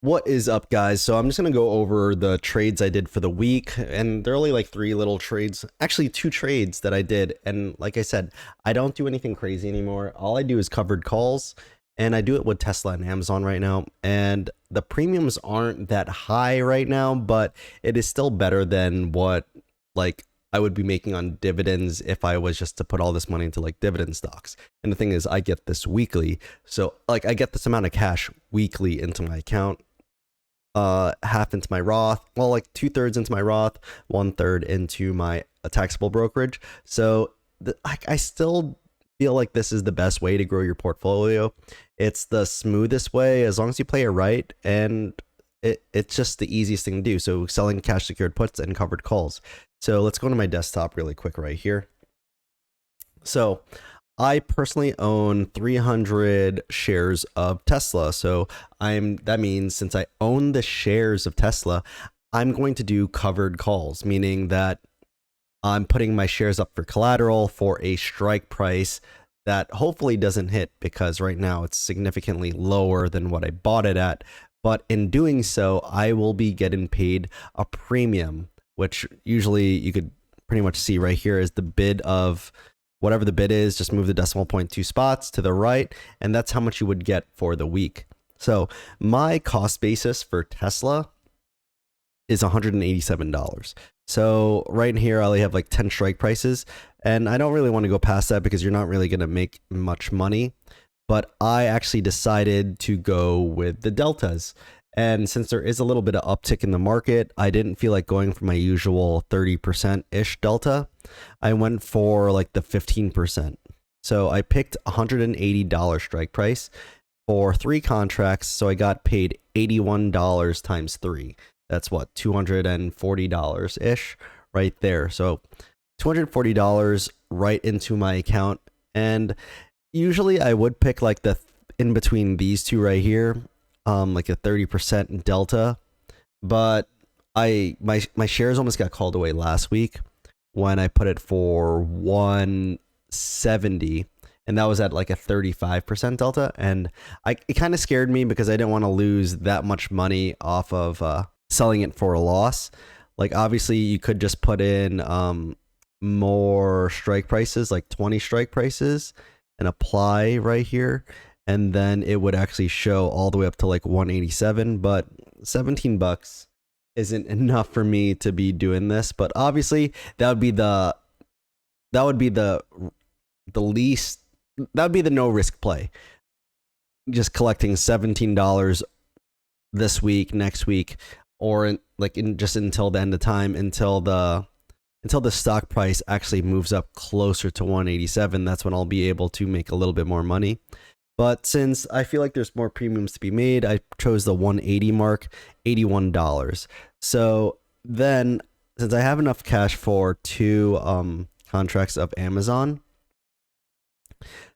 What is up, guys? So I'm just going to go over the trades I did for the week, and they're only like three little trades, actually two trades that I did. And like I said, I don't do anything crazy anymore. All I do is covered calls, and I do it with Tesla and Amazon right now. And the premiums aren't that high right now, but it is still better than what like I would be making on dividends if I was just to put all this money into like dividend stocks. And the thing is, I get this weekly. So like I get this amount of cash weekly into my account, half into my Roth, well, like 2/3 into my Roth, 1/3 into my taxable brokerage. So I still feel like this is the best way to grow your portfolio. It's the smoothest way as long as you play it right, and it's just the easiest thing to do. So selling cash secured puts and covered calls. So let's go to my desktop really quick right here. So I personally own 300 shares of Tesla. So that means since I own the shares of Tesla, I'm going to do covered calls, meaning that I'm putting my shares up for collateral for a strike price that hopefully doesn't hit, because right now it's significantly lower than what I bought it at. But in doing so, I will be getting paid a premium, which usually you could pretty much see right here is the bid of whatever the bid is. Just move the decimal point 2 spots to the right, and that's how much you would get for the week. So my cost basis for Tesla is $187. So right in here, I only have like 10 strike prices, and I don't really want to go past that because you're not really going to make much money. But I actually decided to go with the deltas. And since there is a little bit of uptick in the market, I didn't feel like going for my usual 30%-ish delta. I went for like the 15%. So I picked $180 strike price for 3 contracts. So I got paid $81 times 3. That's what, $240-ish right there. So $240 right into my account. And usually I would pick like the in between these two right here, like a 30% delta, but my shares almost got called away last week when I put it for 170, and that was at like a 35% delta, and it kind of scared me because I didn't want to lose that much money off of selling it for a loss. Like obviously you could just put in more strike prices, like 20 strike prices, and apply right here, and then it would actually show all the way up to like 187, but 17 bucks isn't enough for me to be doing this. But obviously that would be the least, that would be the no risk play, just collecting $17 this week, next week, or just until the end of time, until the stock price actually moves up closer to 187. That's when I'll be able to make a little bit more money. But since I feel like there's more premiums to be made, I chose the 180 mark, $81. So then, since I have enough cash for 2 contracts of Amazon,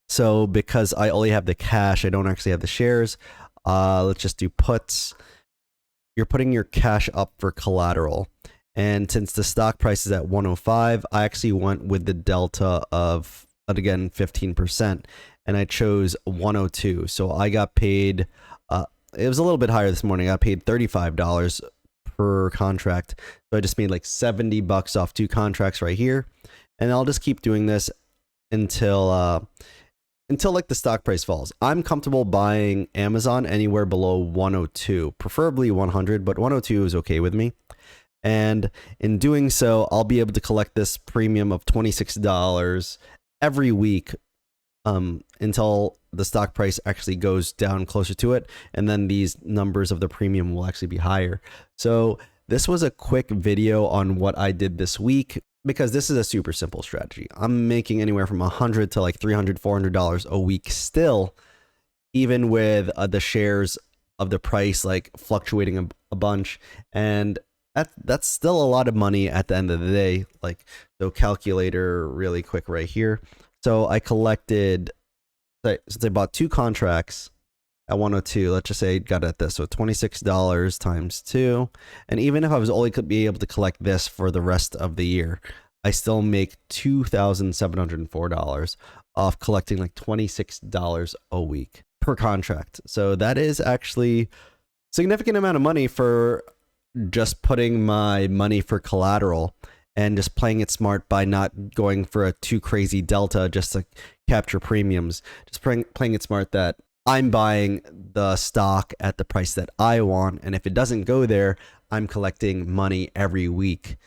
so because I only have the cash, I don't actually have the shares, let's just do puts. You're putting your cash up for collateral. And since the stock price is at 105, I actually went with the delta of, again, 15%, and I chose 102. So I got paid, it was a little bit higher this morning. I got paid $35 per contract. So I just made like 70 bucks off 2 contracts right here. And I'll just keep doing this until like the stock price falls. I'm comfortable buying Amazon anywhere below 102, preferably 100, but 102 is okay with me. And in doing so, I'll be able to collect this premium of $26 every week until the stock price actually goes down closer to it. And then these numbers of the premium will actually be higher. So this was a quick video on what I did this week, because this is a super simple strategy. I'm making anywhere from $100 to like $300, $400 a week still, even with the shares of the price like fluctuating a bunch. And that's still a lot of money at the end of the day. Like, so calculator really quick right here. So I collected, since I bought 2 contracts at 102, let's just say I got at this, so $26 times 2. And even if I was only could be able to collect this for the rest of the year, I still make $2,704 off collecting like $26 a week per contract. So that is actually significant amount of money for just putting my money for collateral and just playing it smart by not going for a too crazy delta just to capture premiums. Just playing it smart that I'm buying the stock at the price that I want, and if it doesn't go there, I'm collecting money every week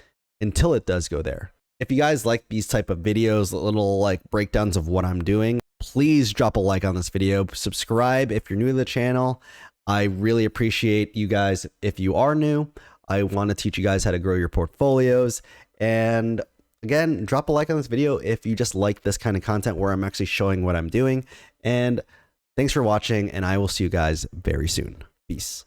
until it does go there. If you guys like these type of videos, little like breakdowns of what I'm doing, please drop a like on this video. Subscribe if you're new to the channel. I really appreciate you guys if you are new. I want to teach you guys how to grow your portfolios. And again, drop a like on this video if you just like this kind of content where I'm actually showing what I'm doing. And thanks for watching, and I will see you guys very soon. Peace.